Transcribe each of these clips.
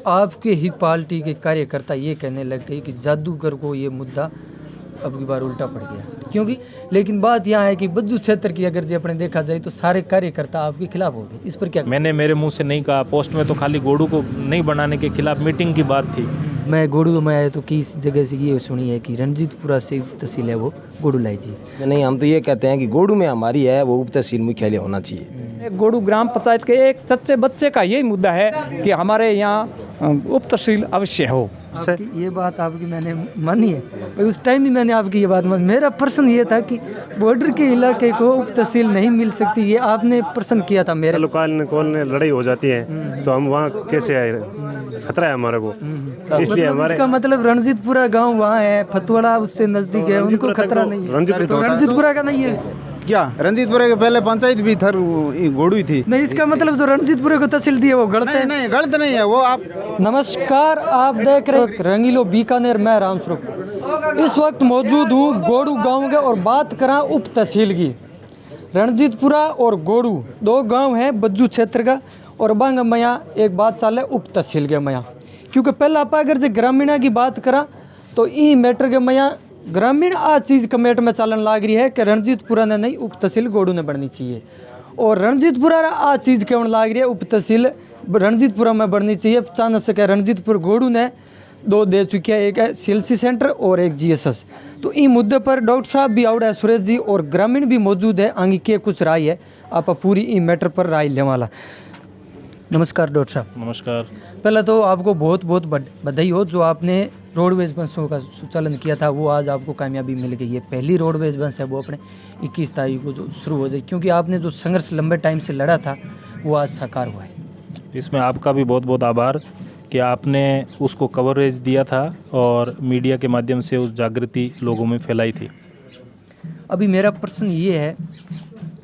आपके ही पार्टी के कार्यकर्ता ये कहने लग गए कि जादूगर को ये मुद्दा अब की बार उल्टा पड़ गया, क्योंकि लेकिन बात यहाँ है कि बज्जू क्षेत्र की अगर जो अपने देखा जाए तो सारे कार्यकर्ता आपके खिलाफ हो गए। इस पर क्या? मैंने मेरे मुंह से नहीं कहा, पोस्ट में तो खाली गोडू को नहीं बनाने के खिलाफ मीटिंग की बात थी। मैं गोडू में आया तो किस जगह से ये सुनी है कि रणजीतपुरा से उप तहसील है वो गोडू लाई जी। नहीं, हम तो ये कहते हैं कि गोडू में हमारी है वो उप तहसील मुख्यालय होना चाहिए। गोडू ग्राम पंचायत के एक सच्चे बच्चे का यही मुद्दा है कि हमारे यहाँ उप तहसील अवश्य हो। आपकी ये बात आपकी मैंने मानी है, पर उस टाइम भी मैंने आपकी ये बात मानी। मेरा प्रश्न ये था कि बॉर्डर के इलाके को उप तहसील नहीं मिल सकती, ये आपने प्रश्न किया था मेरे। कौन लड़ाई हो जाती है तो हम वहाँ कैसे आए, खतरा है हमारे को, इसलिए हमारे इसका मतलब रणजीतपुरा गांव वहाँ है, फतवाड़ा उससे नजदीक है, उनको खतरा नहीं है। रणजीतपुरा का नहीं है क्या? रणजीतपुरा के पहले पंचायत भी थर गोडू ही थी। नहीं, इसका मतलब जो रणजीतपुरा को तहसील दी है वो गलत है। नहीं, गलत नहीं है वो। आप नमस्कार, आप देख रहे हैं रंगीलो बीकानेर, मैं रामस्वरूप। इस वक्त मौजूद हूँ गोडू गांव के और बात करा उप तहसील की। रणजीतपुरा और गोडू दो गांव हैं बज्जू क्षेत्र का, और बांग मया एक बात चाल है उप तहसील के मया, क्योंकि पहले आप अगर जो ग्रामीणा की बात करा तो ई मैटर के मया ग्रामीण आ चीज़ कमेट में चलन लाग रही है कि रणजीतपुरा ने नहीं उप तहसील गोडू ने बननी चाहिए, और रणजीतपुरा आ चीज़ केवन लाग रही है उप तहसील रणजीतपुरा में बननी चाहिए। चांद से रणजीतपुर गोडू ने दो दे चुकी है, एक है CLC सेंटर और एक GSS। तो इस मुद्दे पर डॉक्टर साहब भी आउट है, सुरेश जी और ग्रामीण भी मौजूद है, आगे के कुछ राय है आप पूरी ई मैटर पर राय लेने वाला। नमस्कार डॉक्टर साहब। नमस्कार। पहले तो आपको बहुत बहुत बधाई हो, जो आपने रोडवेज बसों का संचालन किया था वो आज आपको कामयाबी मिल गई है। पहली रोडवेज बस है वो अपने 21 तारीख को जो शुरू हो जाए, क्योंकि आपने जो संघर्ष लंबे टाइम से लड़ा था वो आज साकार हुआ है। इसमें आपका भी बहुत बहुत आभार कि आपने उसको कवरेज दिया था और मीडिया के माध्यम से उस जागृति लोगों में फैलाई थी। अभी मेरा प्रश्न ये है,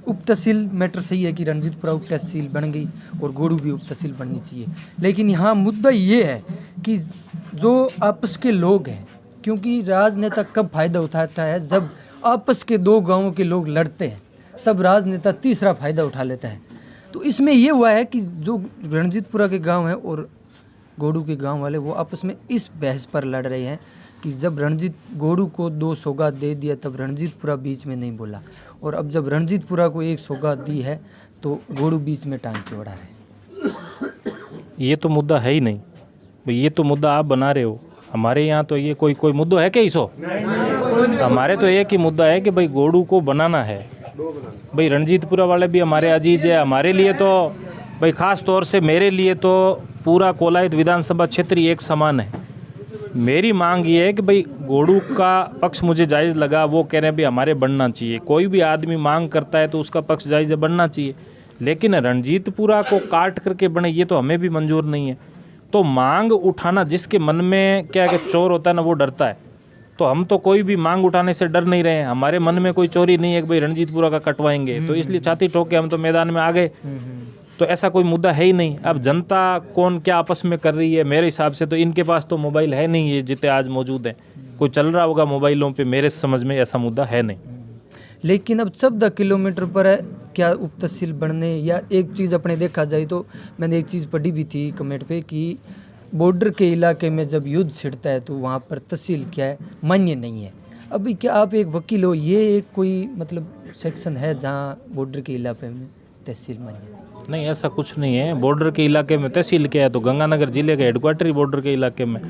उप तहसील मैटर सही है कि रणजीतपुरा उप तहसील बन गई और गोडू भी उप तहसील बननी चाहिए, लेकिन यहाँ मुद्दा ये है कि जो आपस के लोग हैं, क्योंकि राजनेता कब फ़ायदा उठाता है, जब आपस के दो गांवों के लोग लड़ते हैं तब राजनेता तीसरा फ़ायदा उठा लेता है। तो इसमें ये हुआ है कि जो रणजीतपुरा के गांव हैं और गोडू के गांव वाले वो आपस में इस बहस पर लड़ रहे हैं कि जब गोडू को 2 सौगात दे दिया तब रणजीतपुरा बीच में नहीं बोला, और अब जब रणजीतपुरा को 1 सौगात दी है तो गोडू बीच में टांग के बढ़ा है। ये तो मुद्दा है ही नहीं भाई, ये तो मुद्दा आप बना रहे हो। हमारे यहाँ तो ये कोई मुद्दा है क्या इसो? हमारे तो एक ही मुद्दा है कि भाई गोडू को बनाना है। भाई रणजीतपुरा वाले भी हमारे अजीज है, हमारे लिए तो भाई ख़ास तौर से मेरे लिए तो पूरा कोलायत विधानसभा क्षेत्र ही एक समान है। मेरी मांग ये है कि भाई गोडू का पक्ष मुझे जायज़ लगा, वो कह रहे हैं भाई हमारे बनना चाहिए। कोई भी आदमी मांग करता है तो उसका पक्ष जायज़ बनना चाहिए, लेकिन रणजीतपुरा को काट करके बने ये तो हमें भी मंजूर नहीं है। तो मांग उठाना, जिसके मन में क्या है कि चोर होता है ना, वो डरता है। तो हम तो कोई भी मांग उठाने से डर नहीं रहे हैं, हमारे मन में कोई चोरी नहीं है कि भाई रणजीतपुरा का कटवाएंगे, तो इसलिए छाती ठोक के हम तो मैदान में आ गए। तो ऐसा कोई मुद्दा है ही नहीं। अब जनता कौन क्या आपस में कर रही है, मेरे हिसाब से तो इनके पास तो मोबाइल है नहीं, ये जितने आज मौजूद हैं कोई चल रहा होगा मोबाइलों पे, मेरे समझ में ऐसा मुद्दा है नहीं। लेकिन अब 14 किलोमीटर पर है क्या उप तहसील बनने, या एक चीज़ अपने देखा जाए तो मैंने एक चीज़ पढ़ी भी थी कमेंट पे कि बॉर्डर के इलाके में जब युद्ध छिड़ता है तो वहाँ पर तहसील क्या है, मान्य नहीं है। अभी क्या आप एक वकील हो, ये एक कोई मतलब सेक्शन है जहाँ बॉर्डर के इलाके में तहसील मान्य? नहीं, ऐसा कुछ नहीं है। बॉर्डर के इलाके में तहसील क्या है, तो गंगानगर जिले का हेडक्वार्टर ही बॉर्डर के इलाके में,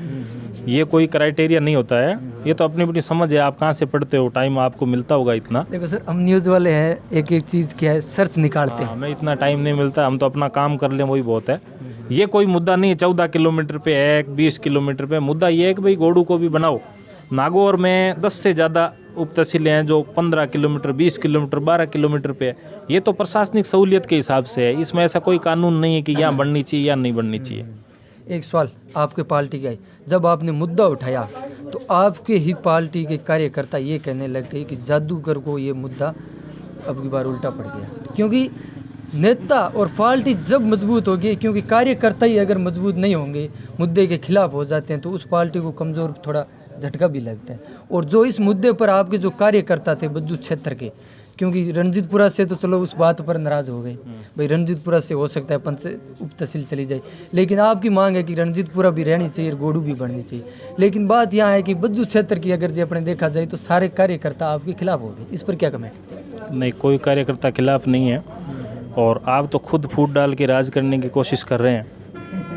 ये कोई क्राइटेरिया नहीं होता है। ये तो अपनी अपनी समझ है, आप कहाँ से पढ़ते हो, टाइम आपको मिलता होगा इतना। देखो सर, हम न्यूज़ वाले हैं, एक एक चीज़ क्या है सर्च निकालते हैं। हमें इतना टाइम नहीं मिलता, हम तो अपना काम कर लें वही बहुत है। ये कोई मुद्दा नहीं है 14 किलोमीटर पे है, 20 किलोमीटर पे। मुद्दा ये है कि भाई गोडू को भी बनाओ। नागौर में 10 से ज़्यादा उप तहसीलें हैं जो 15 किलोमीटर, 20 किलोमीटर, 12 किलोमीटर पे है। ये तो प्रशासनिक सहूलियत के हिसाब से है, इसमें ऐसा कोई कानून नहीं है कि यहाँ बननी चाहिए या नहीं बननी चाहिए। एक सवाल आपके पार्टी का है, जब आपने मुद्दा उठाया तो आपके ही पार्टी के कार्यकर्ता ये कहने लग गए कि जादूगर को ये मुद्दा अब की बार उल्टा पड़ गया, क्योंकि नेता और पार्टी जब मजबूत होगी, क्योंकि कार्यकर्ता ही अगर मजबूत नहीं होंगे, मुद्दे के खिलाफ हो जाते हैं, तो उस पार्टी को कमज़ोर थोड़ा झटका भी लगता है। और जो इस मुद्दे पर आपके जो कार्यकर्ता थे बज्जू क्षेत्र के, क्योंकि रणजीतपुरा से तो चलो उस बात पर नाराज़ हो गए भाई, रणजीतपुरा से हो सकता है उप तहसील चली जाए, लेकिन आपकी मांग है कि रणजीतपुरा भी रहनी चाहिए और गोडू भी बढ़नी चाहिए। लेकिन बात यहाँ है कि बज्जू क्षेत्र की अगर जो अपने देखा जाए तो सारे कार्यकर्ता आपके खिलाफ हो गए, इस पर क्या कमेंट? नहीं, कोई कार्यकर्ता खिलाफ नहीं है, और आप तो खुद फूट डाल के राज करने की कोशिश कर रहे हैं।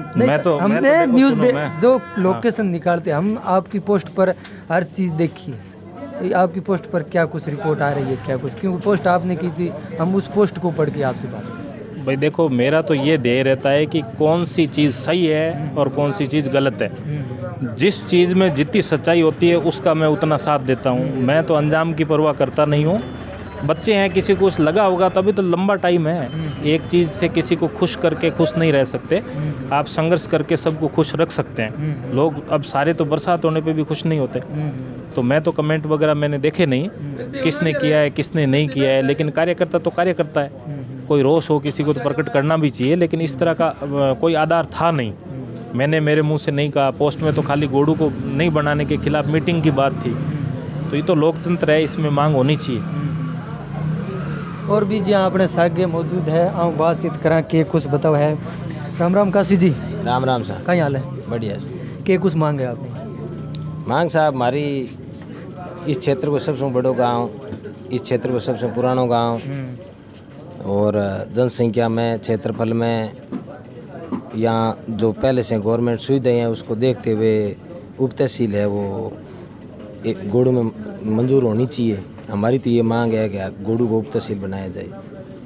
हमने देखो, न्यूज़ सुनो, जो लोकेशन निकालते हम आपकी पोस्ट पर हर चीज़ देखी है, आपकी पोस्ट पर क्या कुछ रिपोर्ट आ रही है, क्या कुछ, क्योंकि पोस्ट आपने की थी, हम उस पोस्ट को पढ़ के आपसे बात करें। भाई देखो, मेरा तो ये ध्येय रहता है कि कौन सी चीज़ सही है और कौन सी चीज़ गलत है। जिस चीज़ में जितनी सच्चाई होती है उसका मैं उतना साथ देता हूँ। मैं तो अंजाम की परवाह करता नहीं हूँ। बच्चे हैं, किसी को कुछ लगा होगा तभी तो लंबा टाइम है। एक चीज़ से किसी को खुश करके खुश नहीं रह सकते। आप संघर्ष करके सबको खुश रख सकते हैं। लोग अब सारे तो बरसात होने पे भी खुश नहीं होते। तो मैं तो कमेंट वगैरह मैंने देखे नहीं किसने किया है किसने नहीं किया है, लेकिन कार्यकर्ता तो कार्यकर्ता है। कोई रोष हो किसी को तो प्रकट करना भी चाहिए, लेकिन इस तरह का कोई आधार था नहीं। मैंने मेरे मुंह से नहीं कहा। पोस्ट में तो खाली गोडू को नहीं बनाने के खिलाफ मीटिंग की बात थी। तो ये तो लोकतंत्र है, इसमें मांग होनी चाहिए। और भी जी अपने सागे मौजूद है, आऊँ बातचीत करा के कुछ बताओ है। राम राम काशी जी। राम राम साहब। कहीं हाल है? बढ़िया। के कुछ मांगे आपने? मांग साहब, हमारी इस क्षेत्र को सबसे बड़ो गांव, इस क्षेत्र को सबसे पुराना गांव, और जनसंख्या में, क्षेत्रफल में, यहाँ जो पहले से गवर्नमेंट सुविधाएं हैं उसको देखते हुए उप तहसील है वो एक गोडू में मंजूर होनी चाहिए। हमारी तो ये मांग है कि गोडू को उप तहसील बनाया जाए।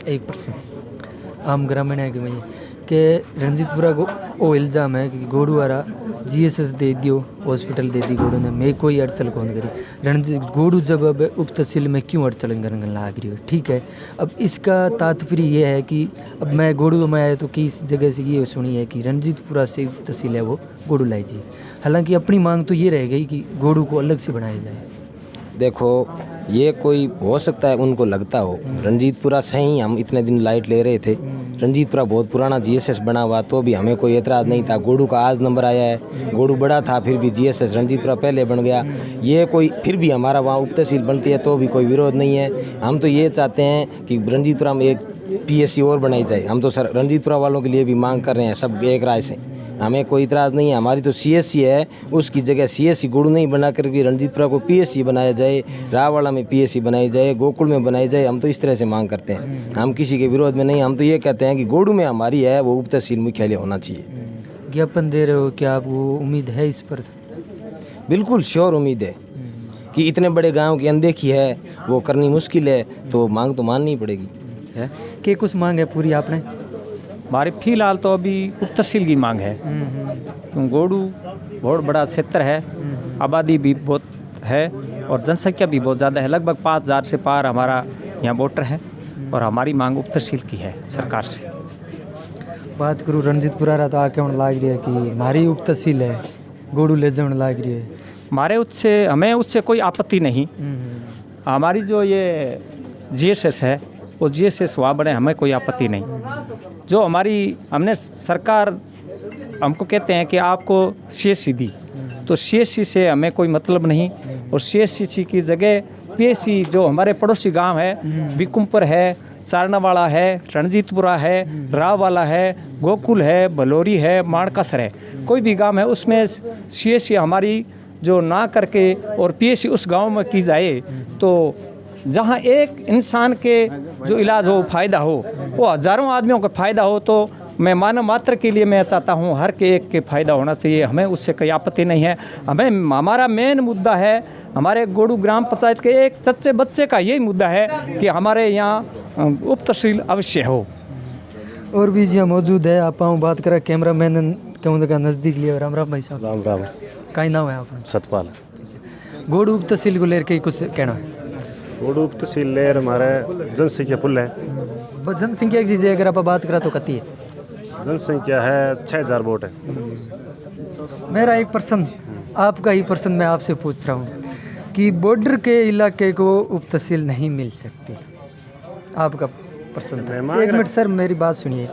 1% आम ग्रामीण है कि भाई कि रणजीतपुरा को वो इल्ज़ाम है कि गोडू वाला जीएसएस दे दियो, हॉस्पिटल दे दी गोडू ने, मैं कोई अड़चन कौन करी। रणजीत गोडू जब अब उप तहसील में क्यों अड़चन करने लाग रही हो, ठीक है। अब इसका तात्पर्य ये है कि अब मैं गोडू में आया तो किस जगह से ये सुनी है कि रणजीतपुरा से उप तहसील है वो गोडू लाई जी। हालांकि अपनी मांग तो ये रह गई कि गोडू को अलग से बनाया जाए। देखो, ये कोई हो सकता है उनको लगता हो, रणजीतपुरा से ही हम इतने दिन लाइट ले रहे थे। रणजीतपुरा बहुत पुराना जीएसएस बना हुआ, तो भी हमें कोई एतराज़ नहीं था। गोडू का आज नंबर आया है, गोडू बड़ा था फिर भी जीएसएस रणजीतपुरा पहले बन गया। ये कोई फिर भी हमारा वहाँ उप तहसील बनती है तो भी कोई विरोध नहीं है। हम तो ये चाहते हैं कि रणजीतपुरा में एक पीएससी और बनाई जाए। हम तो सर रणजीतपुरा वालों के लिए भी मांग कर रहे हैं, सब एक राय से। हमें कोई इतराज़ नहीं है। हमारी तो सीएससी है, उसकी जगह सीएससी गोडू नहीं बना कर भी रणजीतपुरा को पीएससी बनाया जाए, राववाला में पीएससी बनाई जाए, गोकुल में बनाई जाए। हम तो इस तरह से मांग करते हैं, हम किसी के विरोध में नहीं। हम तो ये कहते हैं कि गोडू में हमारी है वो उप तहसील मुख्यालय होना चाहिए। ज्ञापन दे रहे हो, क्या आपको उम्मीद है इस पर? बिल्कुल श्योर उम्मीद है कि इतने बड़े गाँव की अनदेखी है वो करनी मुश्किल है, तो मांग तो माननी पड़ेगी। है कि कुछ मांग है पूरी आपने? हमारे फिलहाल तो अभी उप तहसील की मांग है, क्योंकि गोडू बहुत बड़ा क्षेत्र है, आबादी भी बहुत है और जनसंख्या भी बहुत ज़्यादा है। लगभग 5000 से पार हमारा यहाँ वोटर है, और हमारी मांग उप तहसील की है सरकार से। बात करूँ रणजीतपुरा रहा तो आके होने लाग रही है कि हमारी उप तहसील है, गोडू ले जाने लाग रही है। हमें उससे कोई आपत्ति नहीं। हमारी जो ये जीएसएस है वो जीएसएस वहाँ बने, हमें कोई आपत्ति नहीं। जो हमने सरकार हमको कहते हैं कि आपको सीएससी दी, तो सीएससी से हमें कोई मतलब नहीं। और सीएससी की जगह पीएससी जो हमारे पड़ोसी गांव है, बिकुमपुर है, चारनावाड़ा है, रणजीतपुरा है, राववाला है, गोकुल है, भलोरी है, माणकसर है, कोई भी गांव है उसमें सीएससी हमारी जो ना करके और पीएससी उस गांव में की जाए, तो जहां एक इंसान के जो इलाज हो, फ़ायदा हो, वो हज़ारों आदमियों का फ़ायदा हो, तो मैं मानव मात्र के लिए मैं चाहता हूं हर के एक के फ़ायदा होना चाहिए। हमें उससे कोई आपत्ति नहीं है। हमारा मेन मुद्दा है, हमारे गोडू ग्राम पंचायत के एक सच्चे बच्चे का यही मुद्दा है कि हमारे यहाँ उप तहसील अवश्य हो। और भी जी मौजूद है, आप बात करें कैमरा मैन का नज़दीक लिया। राम राम भाई साहब। राम राम। का नाम है आपका? सतपाल। गोडू उप तहसील को लेकर कुछ कहना है? गोडू उप तहसील लेर हमारे जनसंख्या फुल है। जनसंख्या की चीज़ें अगर आप बात करें तो कती है जनसंख्या है 6000 वोट है। मेरा 1% आपका ही पर्सन मैं आपसे पूछ रहा हूँ कि बॉर्डर के इलाके को उप तहसील नहीं मिल सकती, आपका पर्सन था। 1 मिनट सर, मेरी बात सुनिए।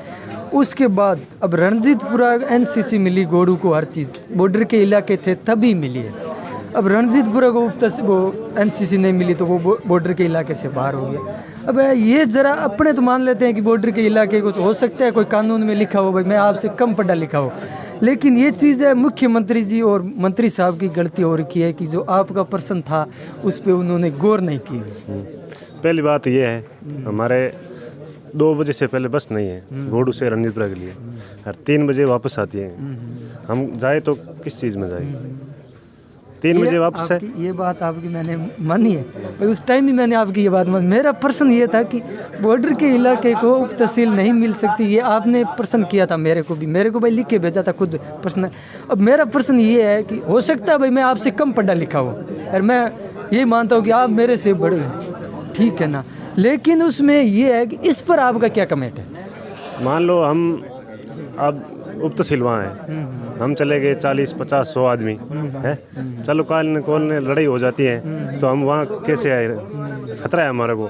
उसके बाद अब रणजीतपुरा एनसीसी मिली गोडू को, हर चीज़ बॉर्डर के इलाके थे तभी मिली है। अब रणजीतपुरा को एनसीसी नहीं मिली तो वो बॉर्डर के इलाके से बाहर हो गया। अब ये ज़रा अपने तो मान लेते हैं कि बॉर्डर के इलाके कुछ हो सकता है, कोई कानून में लिखा हो भाई मैं आपसे कम पढ़ा लिखा हो, लेकिन ये चीज़ है मुख्यमंत्री जी और मंत्री साहब की गलती हो रखी है कि जो आपका प्रश्न था उस पर उन्होंने गौर नहीं की। पहली बात ये है, हमारे 2 बजे से पहले बस नहीं है घोड़ू से रणजीतपुरा के लिए, और 3 बजे वापस आती है। हम जाए तो किस चीज़ में जाए? 3 बजे वापस है। ये बात आपकी मैंने मानी है भाई, उस टाइम भी मैंने आपकी ये बात मानी। मेरा प्रश्न ये था कि बॉर्डर के इलाके को उप तहसील नहीं मिल सकती, ये आपने प्रश्न किया था मेरे को भाई लिख के भेजा था खुद प्रश्न। अब मेरा प्रश्न ये है कि हो सकता है भाई मैं आपसे कम पढ़ा लिखा हूँ और मैं ये मानता हूँ कि आप मेरे से बड़े हैं, ठीक है ना, लेकिन उसमें ये है कि इस पर आपका क्या कमेंट है? मान लो हम अब उप तहसील वहाँ है, हम चले गए 40, 50, 100 आदमी है, चलो कॉल ने लड़ाई हो जाती है तो हम वहाँ कैसे आए? खतरा है हमारे को,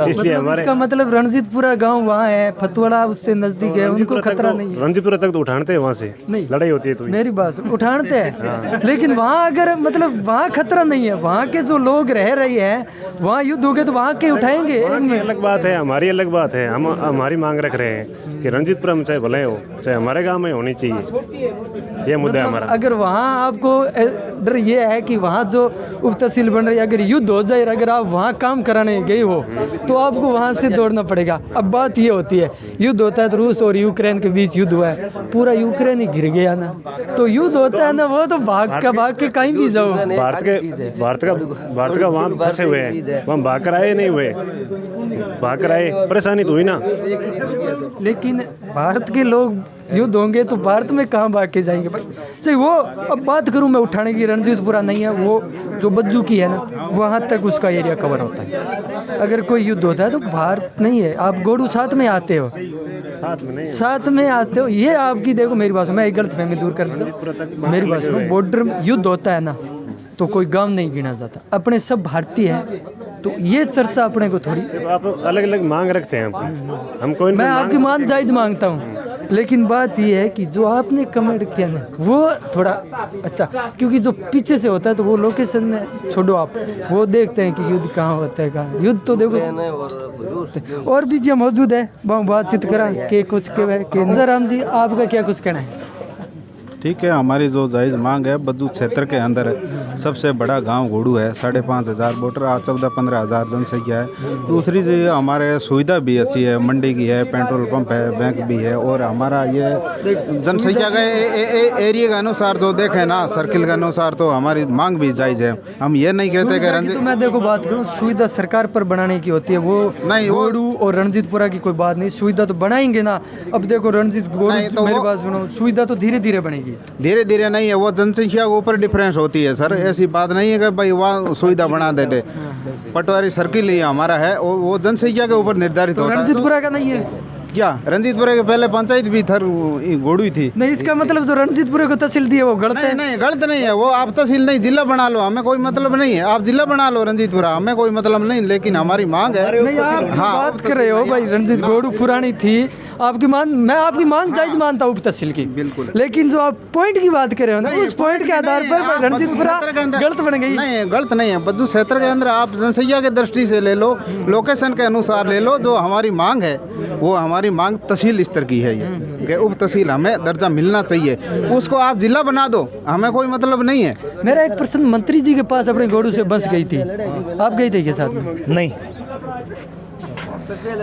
इसलिए हमारे इसका मतलब रणजीतपुरा गांव वहाँ है, फतवाड़ा उससे नजदीक है, उनको खतरा नहीं है। रणजीतपुरा तक तो उठाते हैं, वहाँ से नहीं लड़ाई होती है तो मेरी बात सुन, उठाते हैं लेकिन वहाँ अगर मतलब वहाँ खतरा नहीं है, वहाँ के जो लोग रह रहे हैं वहाँ युद्ध हो गए तो वहाँ के उठाएंगे। अलग बात है, हमारी अलग बात है, हम हमारी मांग रख रहे हैं कि रणजीतपुरा में चाहे भले हो चाहे हमारे गाँव में होनी चाहिए, ये मुद्दा है हमारा। अगर वहाँ आपको डर ये है कि वहाँ जो उप तहसील बन रही है अगर युद्ध हो जाए, अगर आप वहाँ काम कराने गए हो तो आपको वहाँ से दौड़ना पड़ेगा। अब बात ये होती है युद्ध होता है तो रूस और यूक्रेन के बीच युद्ध हुआ है, पूरा यूक्रेन ही घिर गया ना, तो युद्ध होता है ना वो तो भाग के कहीं भी जाओ। भारत का वहाँ फंसे हुए हैं, वहाँ भाग कर आए नहीं हुए, भाग कर आए परेशानी तो हुई ना। लेकिन भारत के लोग युद्ध होंगे तो भारत में कहाँ भाग के जाएंगे भाई? चाहे वो अब बात करूँ मैं उठाने की, रणजीतपुरा नहीं है, वो जो बज्जू की है ना वहाँ तक उसका एरिया कवर होता है। अगर कोई युद्ध होता है तो भारत नहीं है, आप गोडू साथ में आते हो, साथ में आते हो, ये आपकी देखो मेरी बात सुनो, मैं एक गलतफहमी दूर कर देता हूँ, मेरी बात सुनो, बॉर्डर में युद्ध होता है ना तो कोई गांव नहीं गिना जाता, अपने सब भारतीय हैं, तो ये चर्चा अपने को थोड़ी। आप अलग अलग मांग रखते हैं, हम कोई मैं आपकी मान जायज मांगता हूँ, लेकिन बात ये है कि जो आपने कमेंट किया ना वो थोड़ा अच्छा, क्योंकि जो पीछे से होता है तो वो लोकेशन छोड़ो, आप वो देखते हैं कि युद्ध कहाँ होता है, कहाँ युद्ध तो देखो। और भी जो मौजूद है बातचीत करा के कुछ के इंजराम जी आपका क्या कुछ कहना है? ठीक है, हमारी जो जायज़ मांग है, बद्दू क्षेत्र के अंदर सबसे बड़ा गांव घोड़ू है, 5,500 वोटर, 14-15 हज़ार जनसंख्या है। दूसरी चीज़ हमारे सुविधा भी अच्छी है, मंडी की है, पेट्रोल पंप है, बैंक भी है, और हमारा ये जनसंख्या के एरिया के अनुसार जो देखें ना, सर्किल के अनुसार तो हमारी मांग भी जायज़ है। हम ये नहीं कहते कि तो मैं देखो बात करूँ, सुविधा सरकार पर बनाने की होती है, वो नहीं, घोड़ू और रणजीतपुरा की कोई बात नहीं, सुविधा तो बनाएंगे ना। अब देखो रणजीत घोड़ू, मेरी बात सुनो, सुविधा तो धीरे धीरे बनेगी, धीरे धीरे नहीं है, वो जनसंख्या के ऊपर डिफरेंस होती है सर, ऐसी बात नहीं है कि भाई वहाँ सुविधा बना देते। पटवारी सर्किल ही हमारा है, वो जनसंख्या के ऊपर निर्धारित होता है। रणजीतपुरा का नहीं है क्या? रणजीतपुरा के पहले पंचायत भी घोड़ू थी। नहीं, इसका मतलब जो रणजीतपुरा को तहसील दी है वो गलत है? नहीं, गलत नहीं है, वो आप तहसील नहीं जिला बना लो, हमें कोई मतलब नहीं है, आप जिला बना लो रणजीतपुरा, हमें कोई मतलब नहीं, लेकिन हमारी मांग है। नहीं, आप बात कर रहे हो भाई, रणजीत घोड़ू पुरानी थी, आपकी मांग, मैं आपकी मांग जायज मानता हूँ उप तहसील की, बिल्कुल, लेकिन जो आप पॉइंट की बात कर रहे हो ना, उस पॉइंट के आधार पर रणजीतपुरा गलत बन गई। नहीं, गलत नहीं है, बद्दू क्षेत्र के अंदर आप जनसंख्या की दृष्टि से ले लो, लोकेशन के अनुसार ले लो, जो हमारी मांग है वो हमारी मांग तहसील स्तर की है, ये कि उप तहसील हमें दर्जा मिलना चाहिए, उसको आप जिला बना दो, हमें कोई मतलब नहीं है। मेरा एक प्रश्न, मंत्री जी के पास अपने घोड़ू से बस गई थी, आप गई थी के साथ में? नहीं,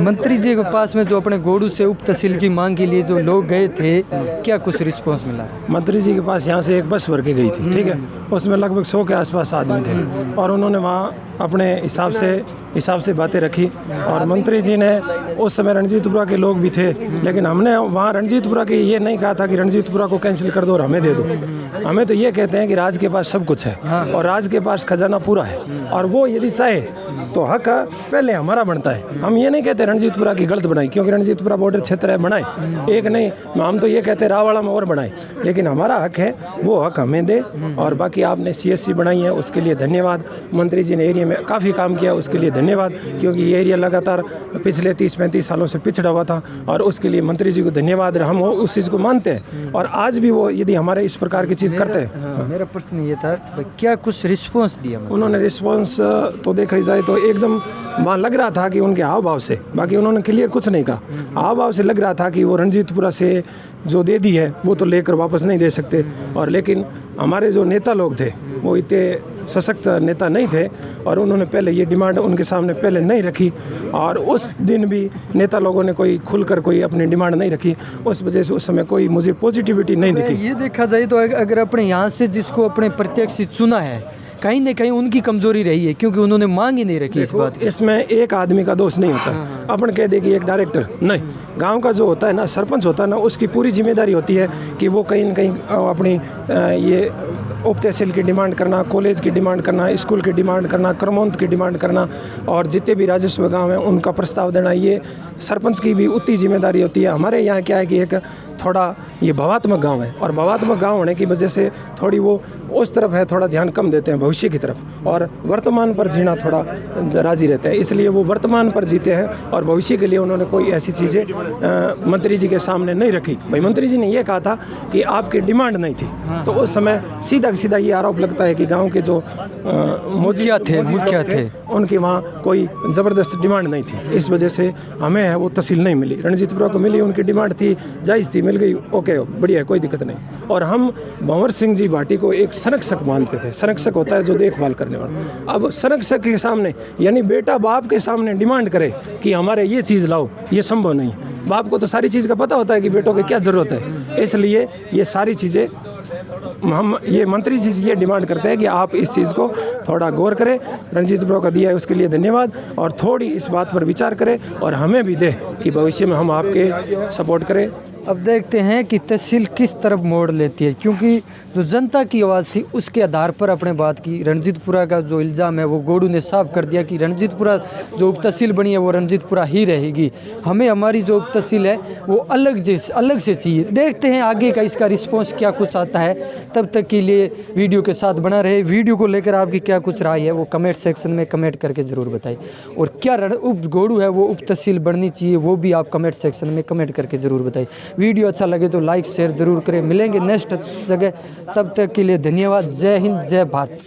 मंत्री जी के पास में जो अपने घोड़ू से उप तहसील की मांग के लिए जो लोग गए थे, क्या कुछ रिस्पॉन्स मिला? मंत्री जी के पास यहाँ से एक बस भर के गई थी, ठीक है, उसमें लगभग 100 के आसपास आदमी थे, और उन्होंने वहाँ अपने हिसाब से बातें रखी, और मंत्री जी ने उस समय रणजीतपुरा के लोग भी थे, लेकिन हमने वहाँ रणजीतपुरा के ये नहीं कहा था कि रणजीतपुरा को कैंसिल कर दो और हमें दे दो। हमें तो ये कहते हैं कि राज के पास सब कुछ है, और राज के पास खजाना पूरा है, और वो यदि चाहे तो हक पहले हमारा बनता है। हम ये नहीं कहते रणजीतपुरा की गलत बनाई, क्योंकि रणजीतपुरा बॉर्डर क्षेत्र है, बनाए, एक नहीं, हम तो ये कहते हैं रावाड़ा में और बनाए, लेकिन हमारा हक है, वो हक हमें दे। और बाकी आपने CSC बनाई है, उसके लिए धन्यवाद, मंत्री जी ने एरिया में काफ़ी काम किया, उसके लिए धन्यवाद, क्योंकि ये एरिया लगातार पिछले 30-35 सालों से पिछड़ा हुआ था और उसके लिए मंत्री जी को धन्यवाद। हम उस चीज़ को मानते हैं और आज भी वो यदि हमारे इस प्रकार की चीज़ करते हैं। मेरा प्रश्न ये था भाई, क्या कुछ रिस्पॉन्स दिया? उन्होंने रिस्पॉन्स तो देखा जाए तो एकदम वहाँ लग रहा था कि उनके हाव भाव से, बाकी उन्होंने क्लियर कुछ नहीं कहा, हाव भाव से लग रहा था कि वो रणजीतपुरा से जो दे दी है वो तो लेकर वापस नहीं दे सकते। और लेकिन हमारे जो नेता लोग थे वो इतने सशक्त नेता नहीं थे और उन्होंने पहले ये डिमांड उनके सामने पहले नहीं रखी और उस दिन भी नेता लोगों ने कोई खुलकर कोई अपनी डिमांड नहीं रखी। उस वजह से उस समय कोई मुझे पॉजिटिविटी नहीं दिखी। ये देखा जाए तो अगर अपने यहाँ से जिसको अपने प्रत्यक्ष चुना है, कहीं ना कहीं उनकी कमजोरी रही है, क्योंकि उन्होंने मांग ही नहीं रखी इस बात की। इसमें एक आदमी का दोष नहीं होता, अपन कह दे कि एक डायरेक्टर नहीं, गांव का जो होता है ना, सरपंच होता है ना, उसकी पूरी जिम्मेदारी होती है कि वो कहीं न कहीं अपनी ये उप तहसील की डिमांड करना, कॉलेज की डिमांड करना, स्कूल की डिमांड करना, क्रमोन्त की डिमांड करना और जितने भी राजस्व गाँव हैं उनका प्रस्ताव देना, ये सरपंच की भी उतनी जिम्मेदारी होती है। हमारे यहाँ क्या है कि एक थोड़ा ये भावात्मक गांव है और भावात्मक गांव होने की वजह से थोड़ी वो उस तरफ है, थोड़ा ध्यान कम देते हैं भविष्य की तरफ और वर्तमान पर जीना थोड़ा राजी रहते हैं, इसलिए वो वर्तमान पर जीते हैं और भविष्य के लिए उन्होंने कोई ऐसी चीज़ें मंत्री जी के सामने नहीं रखी। भाई मंत्री जी ने ये कहा था कि आपकी डिमांड नहीं थी, तो उस समय सीधा सीधा ये आरोप लगता है कि गाँव के जो मुखिया थे उनकी वहाँ कोई ज़बरदस्त डिमांड नहीं थी, इस वजह से हमें है वो तहसील नहीं मिली। रणजीतपुरा को मिली, उनकी डिमांड थी, जायज़ थी, मिल गई, ओके बढ़िया, कोई दिक्कत नहीं। और हम भंवर सिंह जी भाटी को एक संरक्षक मानते थे। संरक्षक होता है जो देखभाल करने वाला। अब संरक्षक के सामने यानी बेटा बाप के सामने डिमांड करे कि हमारे ये चीज़ लाओ, ये संभव नहीं। बाप को तो सारी चीज़ का पता होता है कि बेटों की क्या ज़रूरत है, इसलिए ये सारी चीज़ें हम ये मंत्री जी ये डिमांड करते हैं कि आप इस चीज़ को थोड़ा गौर करें। रणजीतपुरा का दिया है उसके लिए धन्यवाद और थोड़ी इस बात पर विचार करें और हमें भी दे कि भविष्य में हम आपके सपोर्ट करें। अब देखते हैं कि तहसील किस तरफ मोड़ लेती है, क्योंकि जो जनता की आवाज़ थी उसके आधार पर अपने बात की। रणजीतपुरा का जो इल्ज़ाम है वो गोडू ने साफ कर दिया कि रणजीतपुरा जो उप तहसील बनी है वो रणजीतपुरा ही रहेगी, हमें हमारी जो उप तहसील है वो अलग से चाहिए। देखते हैं आगे का इसका रिस्पॉन्स क्या कुछ आता है। तब तक के लिए वीडियो के साथ बना रहे। वीडियो को लेकर आपकी क्या कुछ राय है वो कमेंट सेक्शन में कमेंट करके ज़रूर बताइए, और क्या उप गोडू है वो उप तहसील बननी चाहिए वो भी आप कमेंट सेक्शन में कमेंट करके ज़रूर बताइए। वीडियो अच्छा लगे तो लाइक शेयर ज़रूर करें। मिलेंगे नेक्स्ट जगह, तब तक के लिए धन्यवाद। जय हिंद, जय भारत।